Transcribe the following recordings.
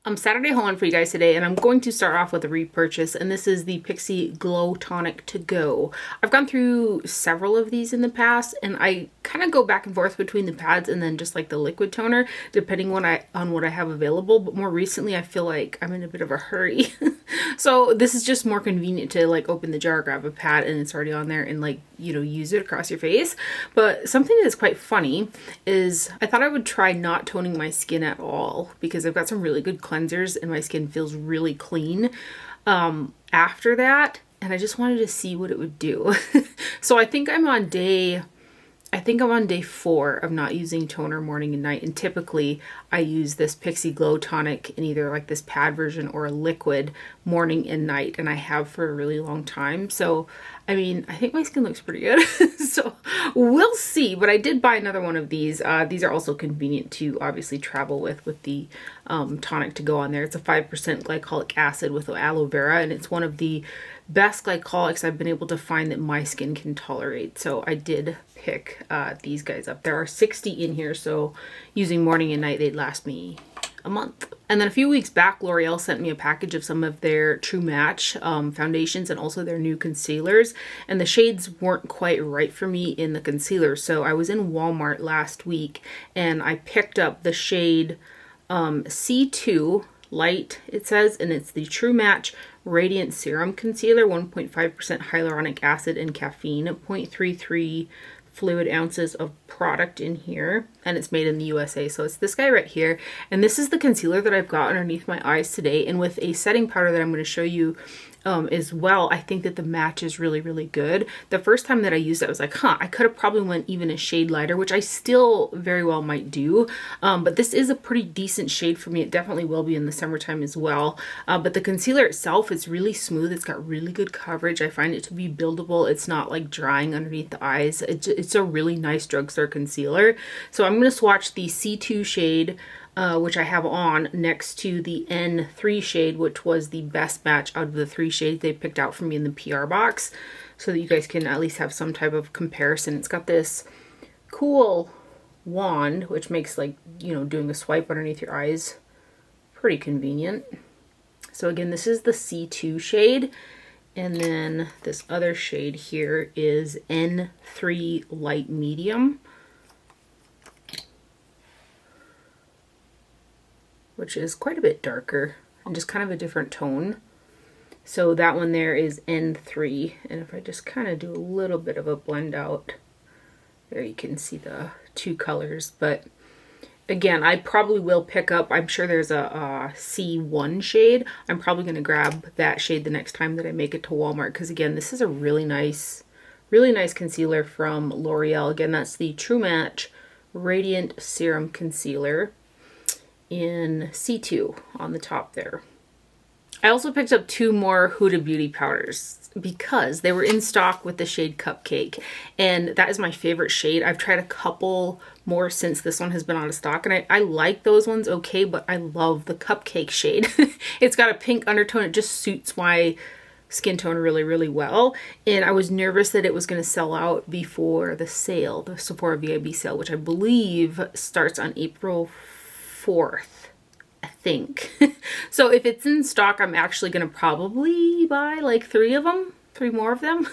I'm Saturday hauling for you guys today, and I'm going to start off with a repurchase, and this is the Pixi Glow Tonic to Go. I've gone through several of these in the past, and I kind of go back and forth between the pads and then just like the liquid toner, depending on what I have available. But more recently, I feel like I'm in a bit of a hurry. So this is just more convenient to like open the jar, grab a pad, and it's already on there, and like, you know, use it across your face. But something that's quite funny is I thought I would try not toning my skin at all, because I've got some really good cleansers and my skin feels really clean after that, and I just wanted to see what it would do. So I think I'm on day 4 of not using toner morning and night, and typically I use this Pixi Glow Tonic in either like this pad version or a liquid morning and night, and I have for a really long time. So I mean, I think my skin looks pretty good. So we'll see. But I did buy another one of these. These are also convenient to obviously travel with the tonic to go on there. It's a 5% glycolic acid with aloe vera, and it's one of the best glycolics I've been able to find that my skin can tolerate. So I did pick these guys up. There are 60 in here, so using morning and night, they'd last me a month. And then a few weeks back, L'Oreal sent me a package of some of their True Match foundations and also their new concealers, and the shades weren't quite right for me in the concealer. So I was in Walmart last week and I picked up the shade C2 Light, it says, and it's the True Match Radiant Serum Concealer, 1.5% hyaluronic acid and caffeine, 0.33 fluid ounces of product in here, and it's made in the USA. So it's this guy right here, and this is the concealer that I've got underneath my eyes today, and with a setting powder that I'm going to show you as well. I think that the match is really, really good. The first time that I used it, I was like, I could have probably went even a shade lighter, which I still very well might do. But this is a pretty decent shade for me. It definitely will be in the summertime as well. But the concealer itself is really smooth. It's got really good coverage. I find it to be buildable. It's not like drying underneath the eyes. It's a really nice drugstore concealer. So I'm going to swatch the C2 shade, which I have on, next to the N3 shade, which was the best match out of the 3 shades they picked out for me in the PR box, so that you guys can at least have some type of comparison. It's got this cool wand, which makes, like, you know, doing a swipe underneath your eyes pretty convenient. So again, this is the C2 shade, and then this other shade here is N3 Light Medium, which is quite a bit darker and just kind of a different tone. So that one there is N3, and if I just kind of do a little bit of a blend out, there you can see the two colors. But again, I probably will pick up, I'm sure there's a C1 shade. I'm probably going to grab that shade the next time that I make it to Walmart, because again, this is a really nice concealer from L'Oreal. Again, that's the True Match Radiant Serum Concealer in C2 on the top there. I also picked up 2 more Huda Beauty powders because they were in stock with the shade Cupcake, and that is my favorite shade. I've tried a couple more since this one has been out of stock, and I like those ones okay, but I love the Cupcake shade. It's got a pink undertone. It just suits my skin tone really, really well, and I was nervous that it was going to sell out before the sale, the Sephora VIB sale, which I believe starts on April 4th, I think. So if it's in stock, I'm actually going to probably buy like 3 more of them.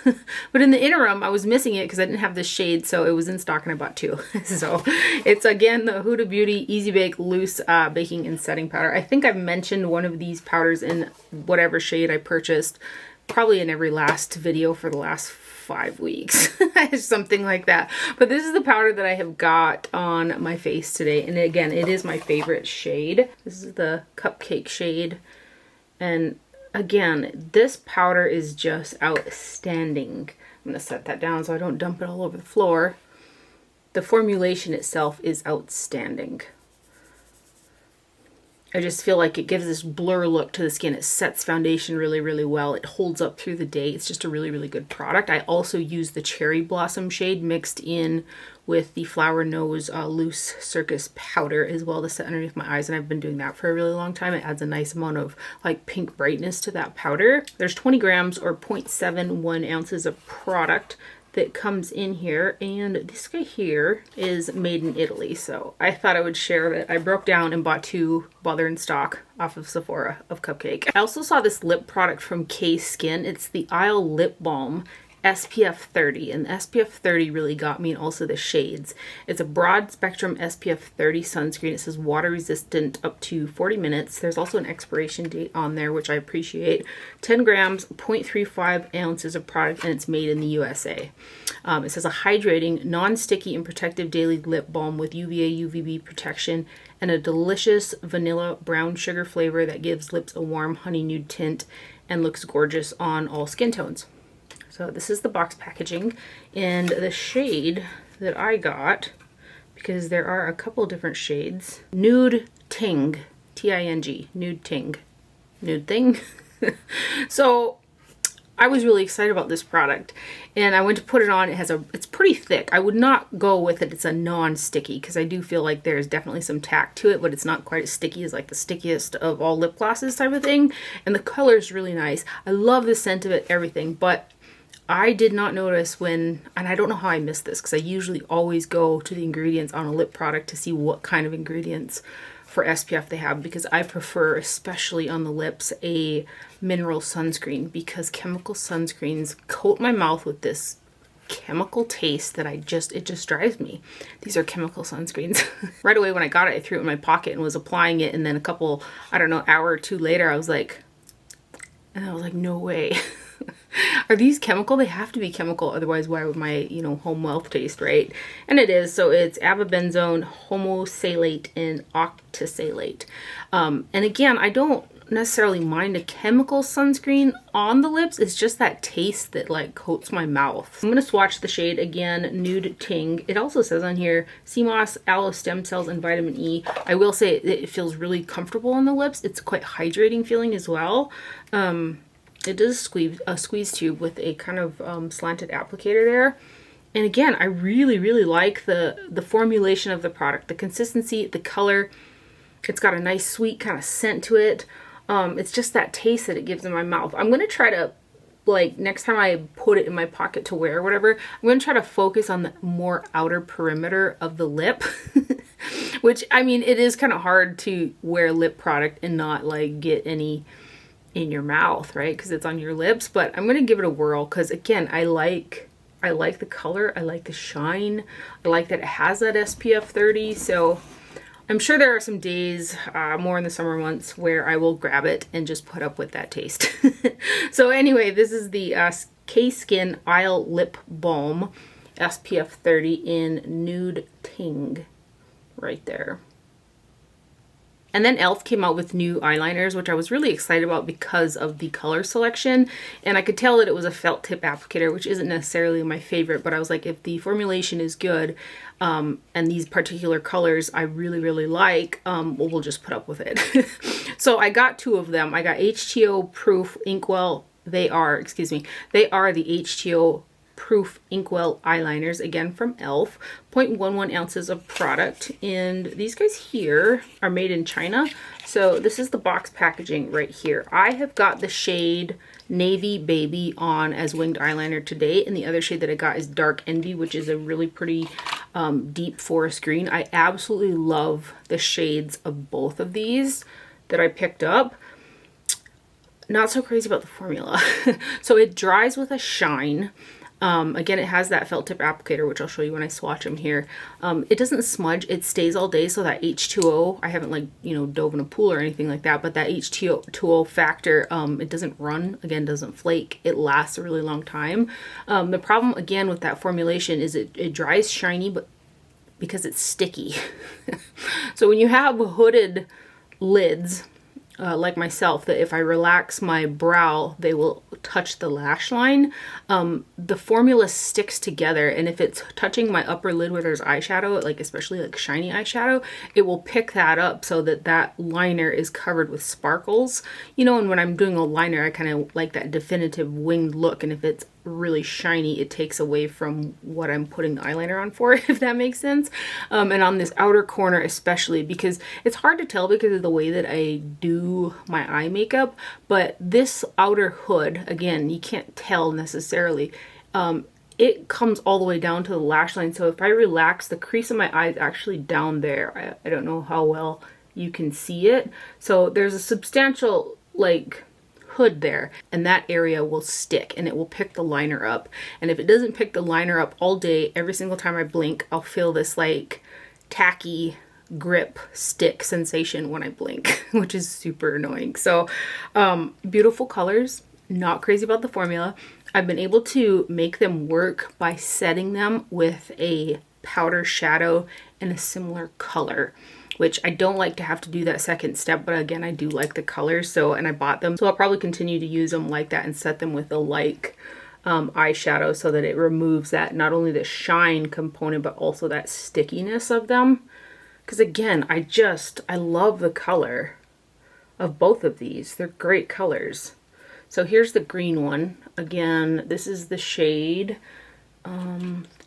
But in the interim, I was missing it because I didn't have this shade, so it was in stock and I bought 2. So it's again the Huda Beauty Easy Bake Loose Baking and Setting Powder. I think I've mentioned one of these powders in whatever shade I purchased, probably in every last video for the last 5 weeks, something like that. But this is the powder that I have got on my face today, and again, it is my favorite shade. This is the Cupcake shade, and again, this powder is just outstanding. I'm gonna set that down so I don't dump it all over the floor. The formulation itself is outstanding. I just feel like it gives this blur look to the skin. It sets foundation really, really well. It holds up through the day. It's just a really, really good product. I also use the Cherry Blossom shade mixed in with the Flower Nose Loose Circus powder as well to set underneath my eyes, and I've been doing that for a really long time. It adds a nice amount of like pink brightness to that powder. There's 20 grams or 0.71 ounces of product that comes in here, and this guy here is made in Italy, so I thought I would share that I broke down and bought 2 while they're in stock off of Sephora of Cupcake. I also saw this lip product from K Skin. It's the Isle Lip Balm SPF 30, and the SPF 30 really got me, and also the shades. It's a broad spectrum SPF 30 sunscreen. It says water resistant up to 40 minutes. There's also an expiration date on there, which I appreciate. 10 grams, 0.35 ounces of product, and it's made in the USA. It says a hydrating, non-sticky, and protective daily lip balm with UVA, UVB protection, and a delicious vanilla brown sugar flavor that gives lips a warm honey nude tint and looks gorgeous on all skin tones. So this is the box packaging, and the shade that I got, because there are a couple different shades, Nude Ting, T-I-N-G, Nude Ting, Nude Thing. So I was really excited about this product, and I went to put it on. It's pretty thick. I would not go with it. It's a non-sticky, because I do feel like there's definitely some tack to it, but it's not quite as sticky as like the stickiest of all lip glosses type of thing. And the color is really nice. I love the scent of it, everything, but I did not notice when, and I don't know how I missed this, because I usually always go to the ingredients on a lip product to see what kind of ingredients for SPF they have, because I prefer, especially on the lips, a mineral sunscreen, because chemical sunscreens coat my mouth with this chemical taste that it just drives me. These are chemical sunscreens. Right away when I got it, I threw it in my pocket and was applying it, and then a couple, I don't know, hour or two later, I was like, no way. Are these chemical? They have to be chemical, otherwise why would my, home wealth taste right? And it is. So it's avobenzone, homosalate, and octisalate. And again, I don't necessarily mind a chemical sunscreen on the lips. It's just that taste that like coats my mouth. I'm going to swatch the shade again, Nude Ting. It also says on here sea moss, aloe stem cells, and vitamin E. I will say it feels really comfortable on the lips. It's quite hydrating feeling as well. It does a squeeze tube with a kind of slanted applicator there. And again, I really, really like the formulation of the product. The consistency, the color. It's got a nice sweet kind of scent to it. It's just that taste that it gives in my mouth. I'm going to try to, like, next time I put it in my pocket to wear or whatever, I'm going to try to focus on the more outer perimeter of the lip. Which, I mean, it is kind of hard to wear lip product and not, like, get any in your mouth, right? Because it's on your lips. But I'm going to give it a whirl, because again, I like the color, I like the shine, I like that it has that SPF 30. So I'm sure there are some days, more in the summer months, where I will grab it and just put up with that taste. So anyway, this is the K Skin Isle Lip Balm SPF 30 in Nude Ting right there. And then e.l.f. came out with new eyeliners, which I was really excited about because of the color selection. And I could tell that it was a felt tip applicator, which isn't necessarily my favorite, but I was like, if the formulation is good, and these particular colors I really, really like, well, we'll just put up with it. So I got 2 of them. I got HTO Proof Inkwell. They are the HTO Proof Inkwell eyeliners, again from e.l.f. 0.11 ounces of product, and these guys here are made in China. So this is the box packaging right here. I have got the shade Navy Baby on as winged eyeliner today, and the other shade that I got is Dark Envy, which is a really pretty deep forest green. I absolutely love the shades of both of these that I picked up. Not so crazy about the formula. So it dries with a shine. Again, it has that felt tip applicator, which I'll show you when I swatch them here. It doesn't smudge, it stays all day, so that H2O, I haven't like, dove in a pool or anything like that, but that H2O factor, it doesn't run, again, doesn't flake, it lasts a really long time. The problem, again, with that formulation is it dries shiny, but because it's sticky. So when you have hooded lids, like myself, that if I relax my brow, they will touch the lash line. The formula sticks together, and if it's touching my upper lid where there's eyeshadow, like especially like shiny eyeshadow, it will pick that up so that that liner is covered with sparkles. And when I'm doing a liner, I kind of like that definitive winged look, and if it's really shiny, it takes away from what I'm putting the eyeliner on for, if that makes sense. And on this outer corner especially, because it's hard to tell because of the way that I do my eye makeup, but this outer hood, again, you can't tell necessarily, it comes all the way down to the lash line. So if I relax, the crease of my eye is actually down there. I don't know how well you can see it. So there's a substantial like hood there, and that area will stick and it will pick the liner up. And if it doesn't pick the liner up all day, every single time I blink, I'll feel this like tacky grip stick sensation when I blink, which is super annoying. So beautiful colors, not crazy about the formula. I've been able to make them work by setting them with a powder shadow in a similar color, which I don't like to have to do that second step, but again, I do like the colors. So, and I bought them, so I'll probably continue to use them like that and set them with a like eyeshadow so that it removes that, not only the shine component, but also that stickiness of them. Because again, I love the color of both of these. They're great colors. So here's the green one. Again, this is the shade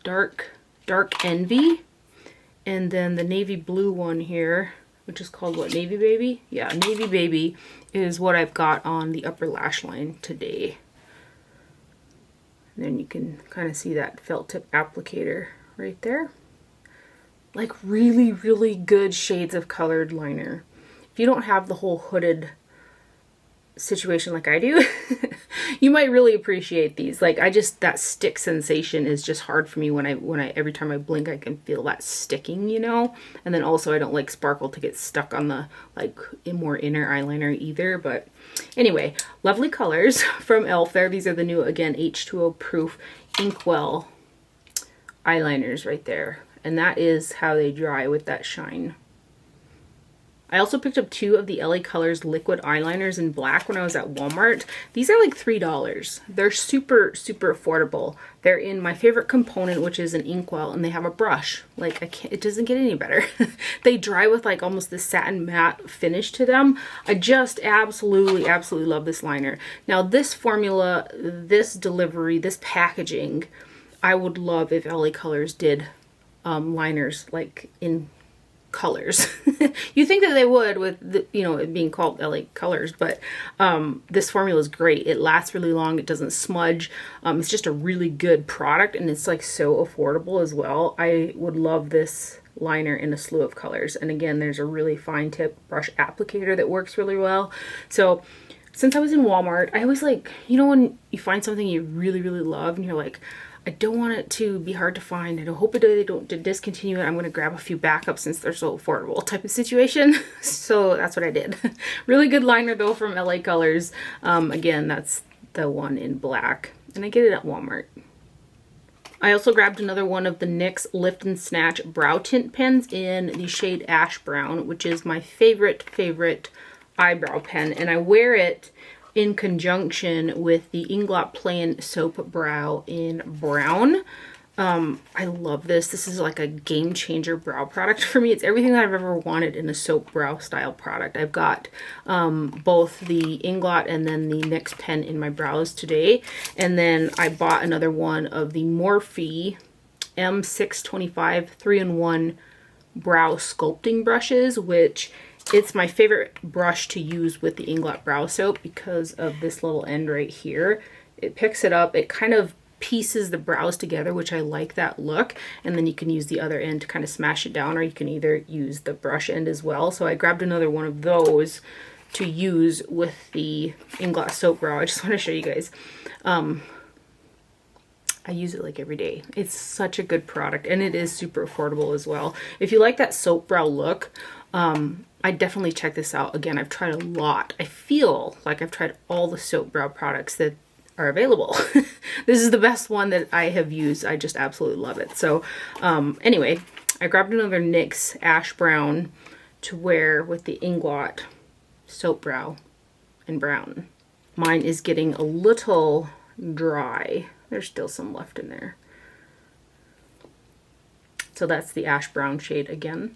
Dark Envy. And then the navy blue one here, which is called what, Navy Baby? Yeah, Navy Baby is what I've got on the upper lash line today. And then you can kind of see that felt tip applicator right there. Like really, really good shades of colored liner. If you don't have the whole hooded situation like I do, you might really appreciate these. Like that stick sensation is just hard for me when I every time I blink I can feel that sticking, you know. And then also I don't like sparkle to get stuck on the like more inner eyeliner either. But anyway, lovely colors from e.l.f. there. These are the new, again, H2O proof Inkwell eyeliners right there, and that is how they dry with that shine. I also picked up 2 of the LA Colors liquid eyeliners in black when I was at Walmart. These are like $3. They're super, super affordable. They're in my favorite component, which is an inkwell, and they have a brush. Like it doesn't get any better. They dry with like almost this satin matte finish to them. I just absolutely, absolutely love this liner. Now this formula, this delivery, this packaging, I would love if LA Colors did liners like in colors. You think that they would with the, you know, it being called LA Colors, but this formula is great. It lasts really long. It doesn't smudge. It's just a really good product, and it's like so affordable as well. I would love this liner in a slew of colors. And again, there's a really fine tip brush applicator that works really well. So since I was in Walmart, I always like, you know, when you find something you really, really love and you're like, I don't want it to be hard to find. I don't hope they don't discontinue it. I'm going to grab a few backups since they're so affordable type of situation. So that's what I did. Really good liner though from LA Colors. Again, that's the one in black, and I get it at Walmart. I also grabbed another one of the NYX Lift and Snatch brow tint pens in the shade Ash Brown, which is my favorite eyebrow pen, and I wear it in conjunction with the Inglot Plain Soap Brow in brown. I love this. This is like a game changer brow product for me. It's everything that I've ever wanted in a soap brow style product. I've got both the Inglot and then the NYX pen in my brows today. And then I bought another one of the Morphe M625 3-in-1 brow sculpting brushes, which it's my favorite brush to use with the Inglot brow soap because of this little end right here. It picks it up, it kind of pieces the brows together, which I like that look, and then you can use the other end to kind of smash it down, or you can either use the brush end as well. So I grabbed another one of those to use with the Inglot soap brow. I just want to show you guys. I use it like every day. It's such a good product, and it is super affordable as well. If you like that soap brow look, I definitely check this out. Again, I've tried a lot. I feel like I've tried all the soap brow products that are available. This is the best one that I have used. I just absolutely love it. So anyway, I grabbed another NYX Ash Brown to wear with the Inglot soap brow in brown. Mine is getting a little dry. There's still some left in there. So that's the Ash Brown shade again.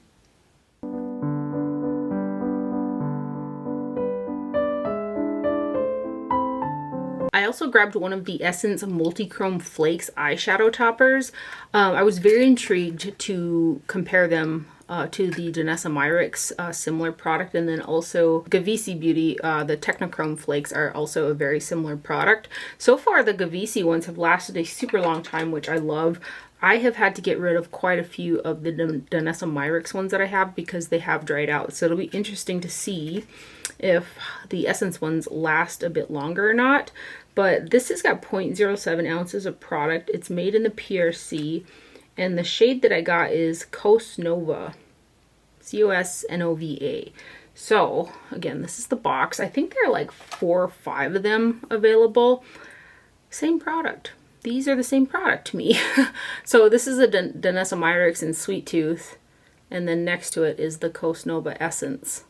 I also grabbed one of the Essence Multichrome Flakes eyeshadow toppers. I was very intrigued to compare them to the Nationality similar product, and then also Gavisi Beauty, the Technochrome Flakes are also a very similar product. So far the Gavisi ones have lasted a super long time, which I love. I have had to get rid of quite a few of the Nationality ones that I have because they have dried out. So it'll be interesting to see if the Essence ones last a bit longer or not. But this has got 0.07 ounces of product. It's made in the PRC. And the shade that I got is Cosnova. Cosnova. So, again, this is the box. I think there are like 4 or 5 of them available. Same product. These are the same product to me. So this is a Nationality in Sweet Tooth. And then next to it is the Cosnova Essence.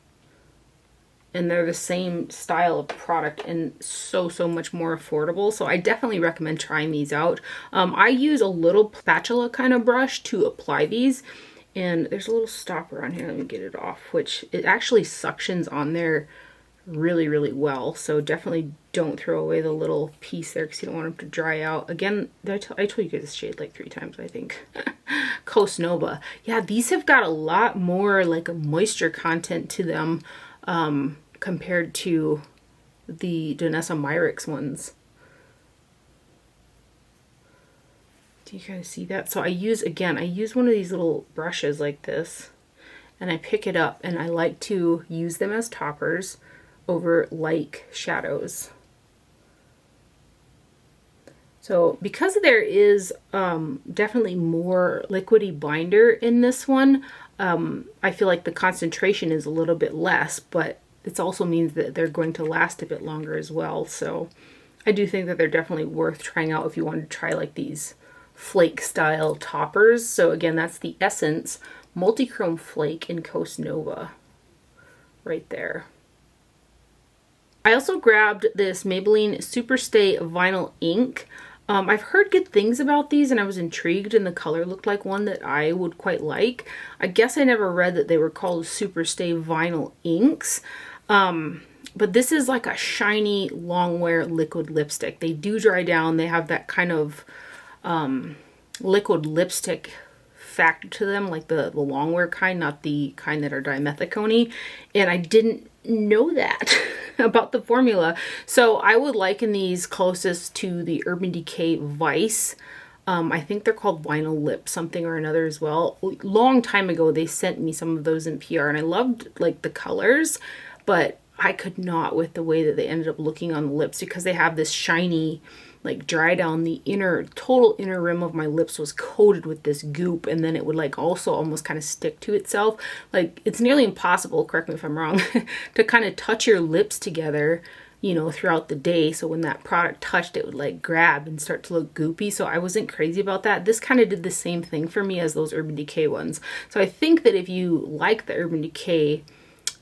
And they're the same style of product and so much more affordable. So I definitely recommend trying these out. I use a little spatula kind of brush to apply these. And there's a little stopper on here. Let me get it off, which it actually suctions on there really well. So definitely don't throw away the little piece there because you don't want them to dry out. Again, I told you guys this shade like 3 times, I think. Cosnova. Yeah, these have got a lot more like a moisture content to them compared to the Nationality ones. Do you guys see that? So I use one of these little brushes like this, and I pick it up, and I like to use them as toppers over light shadows. So because there is definitely more liquidy binder in this one, I feel like the concentration is a little bit less, but it also means that they're going to last a bit longer as well. So I do think that they're definitely worth trying out if you wanted to try like these flake style toppers. So again, that's the Essence Multichrome Flake in Cosnova right there. I also grabbed this Maybelline Superstay Vinyl Ink. I've heard good things about these and I was intrigued, and the color looked like one that I would quite like. I guess I never read that they were called Superstay Vinyl Inks. But this is like a shiny long wear liquid lipstick. They do dry down. They have that kind of liquid lipstick factor to them, like the long wear kind, not the kind that are dimethicone. And I didn't know that about the formula. So I would liken these closest to the Urban Decay Vice. I think they're called Vinyl Lip something or another as well. Long time ago they sent me some of those in PR, and I loved like the colors, but I could not with the way that they ended up looking on the lips because they have this shiny like dry down. The total inner rim of my lips was coated with this goop, and then it would like also almost kind of stick to itself. Like it's nearly impossible, correct me if I'm wrong, to kind of touch your lips together, you know, throughout the day. So when that product touched, it would like grab and start to look goopy. So I wasn't crazy about that. This kind of did the same thing for me as those Urban Decay ones. So I think that if you like the Urban Decay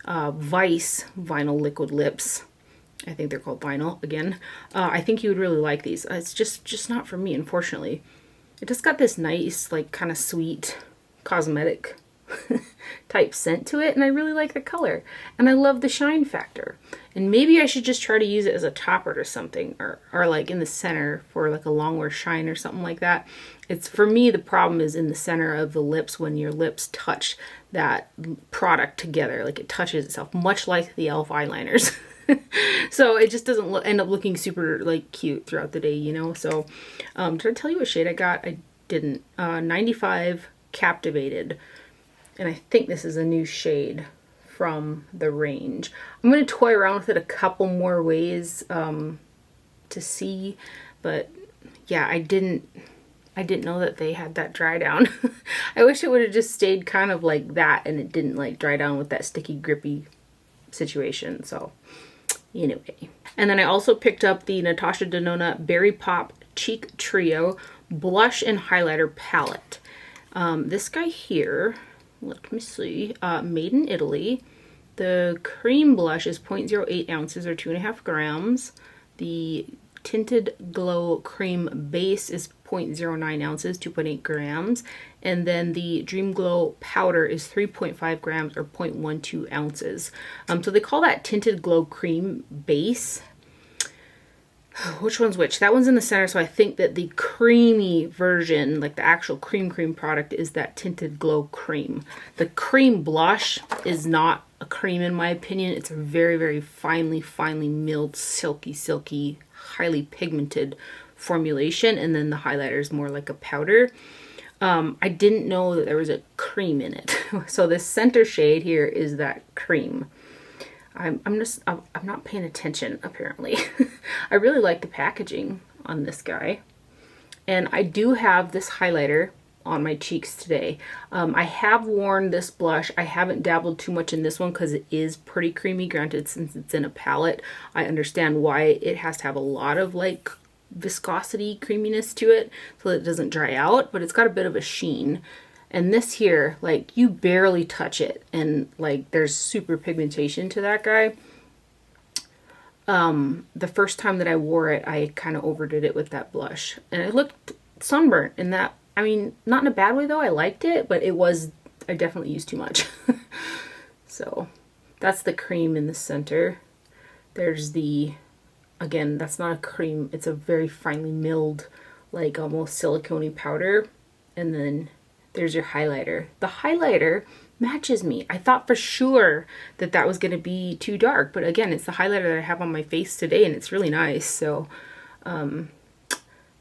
Vice vinyl liquid lips, I think they're called vinyl again, I think you would really like these. It's just not for me, unfortunately. It just got this nice like kind of sweet cosmetic type scent to it, and I really like the color, and I love the shine factor. And maybe I should just try to use it as a topper or something, or like in the center for like a longwear shine or something like that. It's, for me, the problem is in the center of the lips when your lips touch that product together, like it touches itself, much like the e.l.f. eyeliners. So it just doesn't end up looking super like cute throughout the day, you know. So did I tell you what shade I got? I didn't. 95 Captivated, and I think this is a new shade from the range. I'm going to toy around with it a couple more ways to see, but yeah, I didn't know that they had that dry down. I wish it would have just stayed kind of like that and it didn't like dry down with that sticky grippy situation. So anyway, and then I also picked up the Natasha Denona Berry Pop Cheek Trio blush and highlighter palette. This guy here, let me see, made in Italy. The cream blush is 0.08 ounces or 2.5 grams. The Tinted Glow Cream Base is 0.09 ounces, 2.8 grams. And then the Dream Glow Powder is 3.5 grams or 0.12 ounces. So they call that Tinted Glow Cream Base. which one's which? That one's in the center, so I think that the creamy version, like the actual cream product, is that Tinted Glow Cream. The cream blush is not a cream in my opinion. It's a very, very finely milled, silky, highly pigmented formulation, and then the highlighter is more like a powder. I didn't know that there was a cream in it. So this center shade here is that cream. I'm not paying attention apparently. I really like the packaging on this guy. And I do have this highlighter on my cheeks today. I have worn this blush. I haven't dabbled too much in this one because it is pretty creamy. Granted, since it's in a palette, I understand why it has to have a lot of like viscosity creaminess to it so that it doesn't dry out, but it's got a bit of a sheen. And this here, like, you barely touch it, and like there's super pigmentation to that guy. The first time that I wore it, I kind of overdid it with that blush, and it looked sunburnt in that. I mean, not in a bad way though. I liked it, but I definitely used too much. So that's the cream in the center. There's the, again, that's not a cream. It's a very finely milled, like almost silicone-y powder. And then there's your highlighter. The highlighter matches me. I thought for sure that that was going to be too dark, but again, it's the highlighter that I have on my face today, and it's really nice. So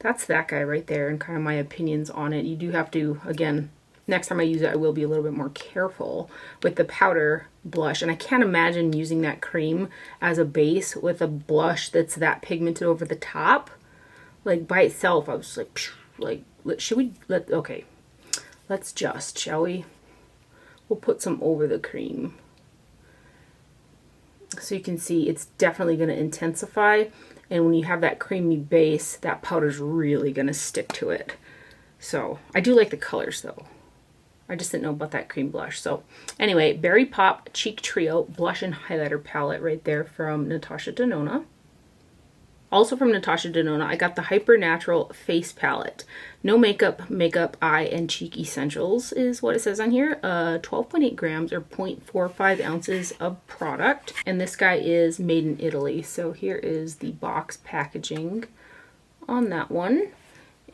that's that guy right there, and kind of my opinions on it. You do have to, again, next time I use it, I will be a little bit more careful with the powder blush. And I can't imagine using that cream as a base with a blush that's that pigmented over the top. Like by itself, I was like, should we okay. Let's just, shall we? We'll put some over the cream. So you can see it's definitely going to intensify. And when you have that creamy base, that powder's really going to stick to it. So I do like the colors though. I just didn't know about that cream blush. So anyway, Berry Pop Cheek Trio Blush and Highlighter Palette right there from Natasha Denona. Also from Natasha Denona, I got the Hyper Natural Face Palette. No makeup, eye, and cheek essentials is what it says on here. 12.8 grams or 0.45 ounces of product. And this guy is made in Italy. So here is the box packaging on that one.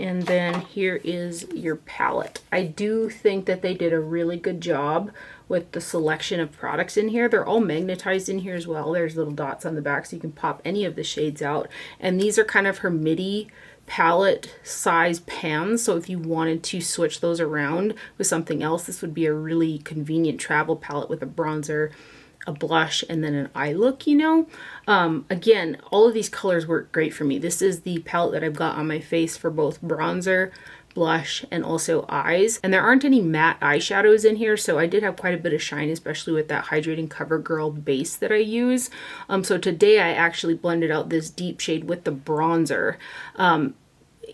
And then here is your palette. I do think that they did a really good job with the selection of products in here. They're all magnetized in here as well. There's little dots on the back so you can pop any of the shades out. And these are kind of her midi palette size pans. So if you wanted to switch those around with something else, this would be a really convenient travel palette with a bronzer, a blush, and then an eye look, you know. Again, all of these colors work great for me. This is the palette that I've got on my face for both bronzer, blush, and also eyes. And there aren't any matte eyeshadows in here, so I did have quite a bit of shine, especially with that Hydrating CoverGirl base that I use. So today I actually blended out this deep shade with the bronzer.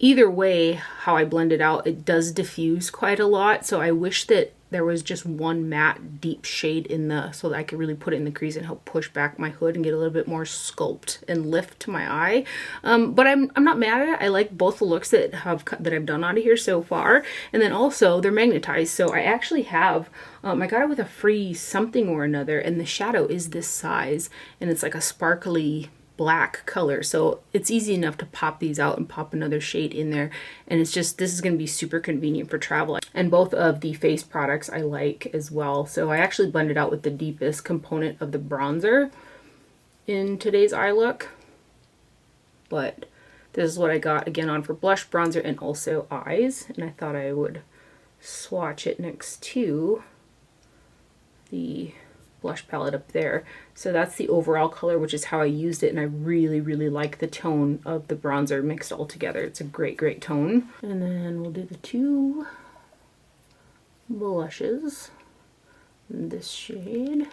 Either way, how I blend it out, it does diffuse quite a lot, so I wish that there was just one matte deep shade in the, so that I could really put it in the crease and help push back my hood and get a little bit more sculpt and lift to my eye. But I'm not mad at it. I like both the looks that I've done out of here so far. And then also they're magnetized. So I actually have, I got it with a free something or another, and the shadow is this size, and it's like a sparkly black color, so it's easy enough to pop these out and pop another shade in there. And it's just, this is going to be super convenient for travel. And both of the face products I like as well. So I actually blended out with the deepest component of the bronzer in today's eye look, but this is what I got again on for blush, bronzer, and also eyes. And I thought I would swatch it next to the blush palette up there. So that's the overall color, which is how I used it, and I really like the tone of the bronzer mixed all together. It's a great tone. And then we'll do the two blushes in this shade.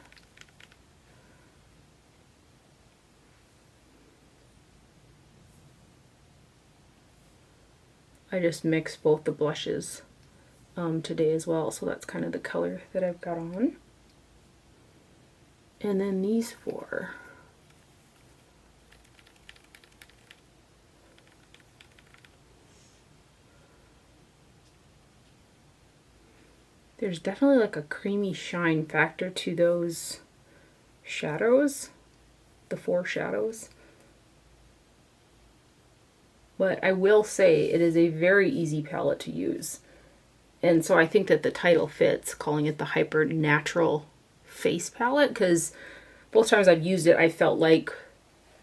I just mixed both the blushes today as well, so that's kind of the color that I've got on. And then these four. There's definitely like a creamy shine factor to those shadows, the four shadows. But I will say it is a very easy palette to use. And so I think that the title fits, calling it the Hyper Natural Face Palette, because both times I've used it, I felt like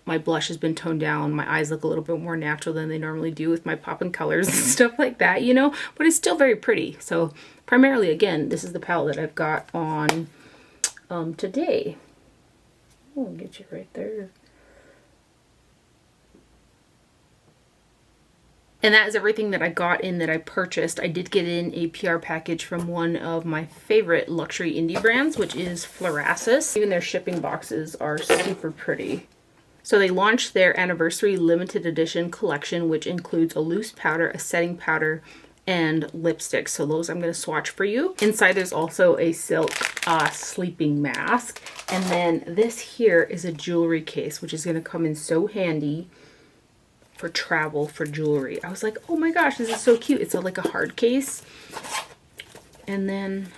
my blush has been toned down. My eyes look a little bit more natural than they normally do with my popping colors and stuff like that, you know, but it's still very pretty. So primarily, again, this is the palette that I've got on today. I'll get you right there. And that is everything that I got in that I purchased. I did get in a PR package from one of my favorite luxury indie brands, which is Florasis. Even their shipping boxes are super pretty. So they launched their anniversary limited edition collection, which includes a loose powder, a setting powder, and lipstick. So those I'm going to swatch for you. Inside there's also a silk sleeping mask. And then this here is a jewelry case, which is going to come in so handy for travel, for jewelry. I was like, oh my gosh, this is so cute. It's like a hard case. And then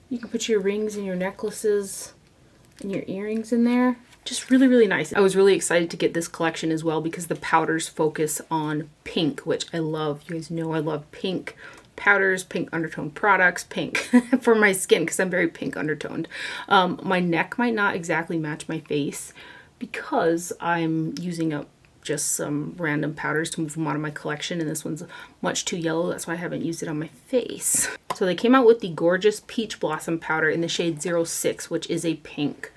you can put your rings and your necklaces and your earrings in there. Just really, really nice. I was really excited to get this collection as well because the powders focus on pink, which I love. You guys know I love pink powders, pink undertone products, pink for my skin because I'm very pink undertoned. My neck might not exactly match my face because I'm using up just some random powders to move them out of my collection, and this one's much too yellow. That's why I haven't used it on my face. So they came out with the gorgeous Peach Blossom powder in the shade 06, which is a pink.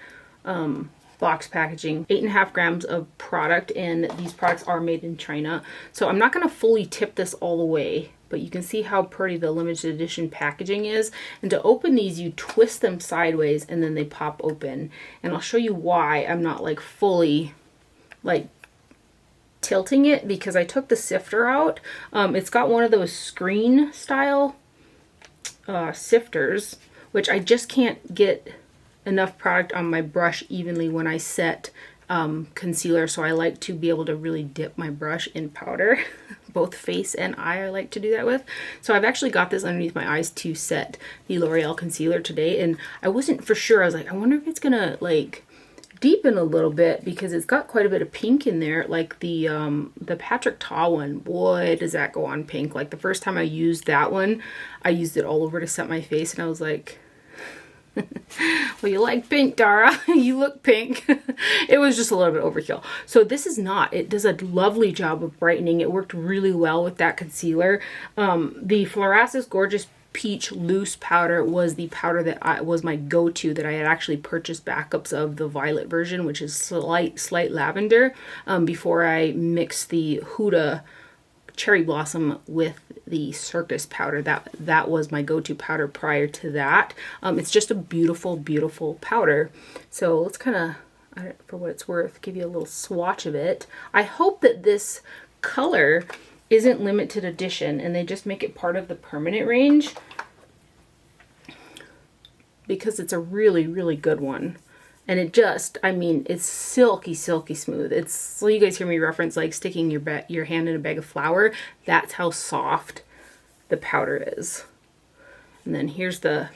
Box packaging, 8.5 grams of product, and these products are made in China. So I'm not going to fully tip this all the way, but you can see how pretty the limited edition packaging is. And to open these, you twist them sideways and then they pop open. And I'll show you why I'm not like fully like tilting it, because I took the sifter out. It's got one of those screen style sifters, which I just can't get enough product on my brush evenly when I set concealer, so I like to be able to really dip my brush in powder, both face and eye I like to do that with. So I've actually got this underneath my eyes to set the L'Oreal concealer today, and I wasn't for sure. I was like, I wonder if it's gonna like deepen a little bit because it's got quite a bit of pink in there. Like the Patrick Ta one, boy does that go on pink. Like the first time I used that one, I used it all over to set my face, and I was like, well, you like pink, Dara. You look pink. It was just a little bit overkill. So this is not. It does a lovely job of brightening. It worked really well with that concealer. The Florasis Gorgeous Peach Loose Powder was the powder that was my go-to, that I had actually purchased backups of the violet version, which is slight lavender, before I mixed the Huda Cherry Blossom with the Circus powder. That was my go-to powder prior to that. It's just a beautiful, beautiful powder. So let's kind of, for what it's worth, give you a little swatch of it. I hope that this color isn't limited edition and they just make it part of the permanent range, because it's a really, really good one. And it just, I mean, it's silky, silky smooth. It's, so you guys hear me reference like sticking your hand in a bag of flour. That's how soft the powder is. And then here's the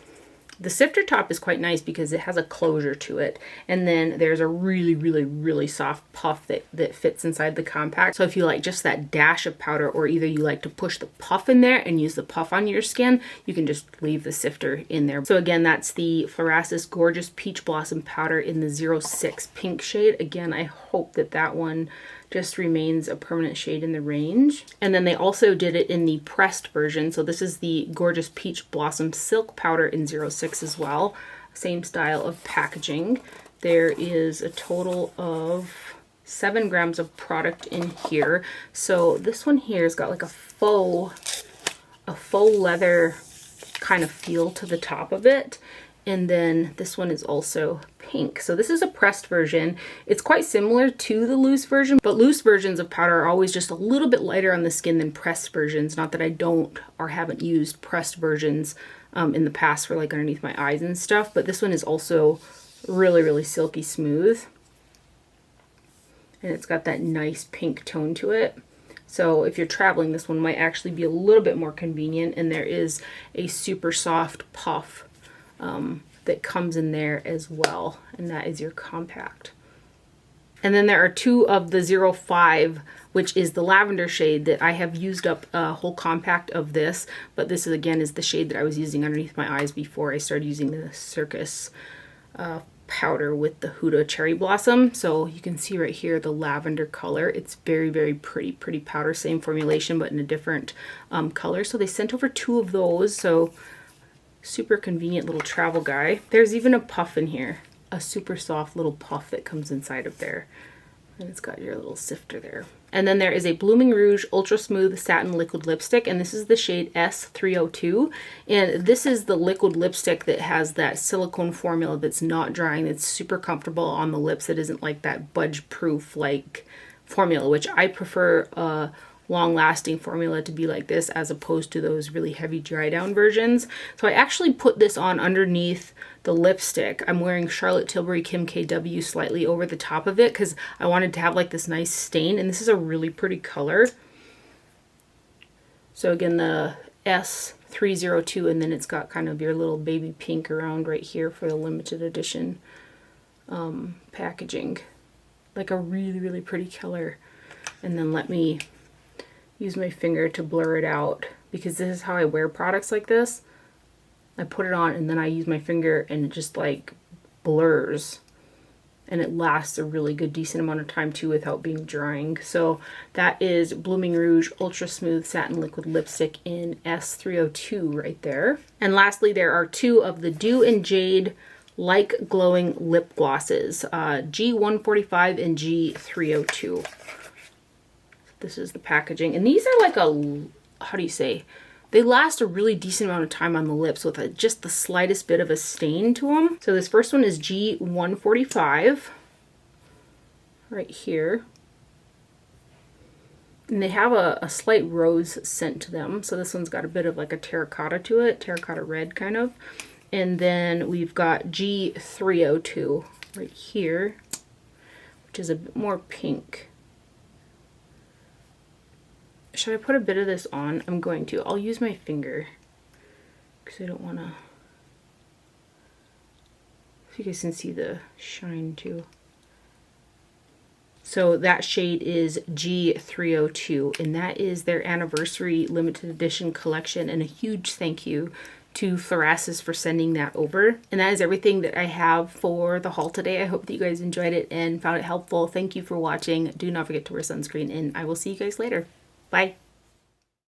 sifter top is quite nice because it has a closure to it. And then there's a really, really, really soft puff that fits inside the compact. So if you like just that dash of powder, or either you like to push the puff in there and use the puff on your skin, you can just leave the sifter in there. So again, that's the Florasis Gorgeous Peach Blossom powder in the 06 pink shade. Again, I hope that that one just remains a permanent shade in the range. And then they also did it in the pressed version. So this is the Gorgeous Peach Blossom Silk powder in 06 as well. Same style of packaging. There is a total of 7 grams of product in here. So this one here has got like a faux leather kind of feel to the top of it. And then this one is also pink. So this is a pressed version. It's quite similar to the loose version, but loose versions of powder are always just a little bit lighter on the skin than pressed versions. Not that I don't or haven't used pressed versions in the past for like underneath my eyes and stuff, but this one is also really, really silky smooth. And it's got that nice pink tone to it. So if you're traveling, this one might actually be a little bit more convenient. And there is a super soft puff that comes in there as well, and that is your compact. And then there are two of the 05, which is the lavender shade that I have used up a whole compact of this. But this is, again, is the shade that I was using underneath my eyes before I started using the Circus powder with the Huda Cherry Blossom. So you can see right here the lavender color. It's very, very pretty powder. Same formulation, but in a different color. So they sent over two of those. So super convenient little travel guy. There's even a puff in here. A super soft little puff that comes inside of there. And it's got your little sifter there. And then there is a Blooming Rouge Ultra Smooth Satin Liquid Lipstick, and this is the shade S302. And this is the liquid lipstick that has that silicone formula that's not drying, that's super comfortable on the lips. That isn't like that budge-proof like formula, which I prefer a long-lasting formula to be like this as opposed to those really heavy dry down versions. So I actually put this on underneath the lipstick. I'm wearing Charlotte Tilbury Kim KW slightly over the top of it because I wanted to have like this nice stain, and this is a really pretty color. So again, the S302, and then it's got kind of your little baby pink around right here for the limited edition packaging. Like a really pretty color. And then let me use my finger to blur it out, because this is how I wear products like this. I put it on and then I use my finger and it just like blurs, and it lasts a really good decent amount of time too without being drying. So that is Blooming Rouge Ultra Smooth Satin Liquid Lipstick in S302 right there. And lastly, there are two of the Dew and Jade Like Glowing Lip Glosses, G145 and G302. This is the packaging, and these are like a, how do you say, they last a really decent amount of time on the lips with just the slightest bit of a stain to them. So this first one is G145 right here, and they have a slight rose scent to them. So this one's got a bit of like a terracotta to it, terracotta red kind of. And then we've got G302 right here, which is a bit more pink. Should I put a bit of this on? I'm going to. I'll use my finger because I don't want to. If you guys can see the shine too. So that shade is G302, and that is their anniversary limited edition collection, and a huge thank you to Florasis for sending that over. And that is everything that I have for the haul today. I hope that you guys enjoyed it and found it helpful. Thank you for watching. Do not forget to wear sunscreen, and I will see you guys later. Bye.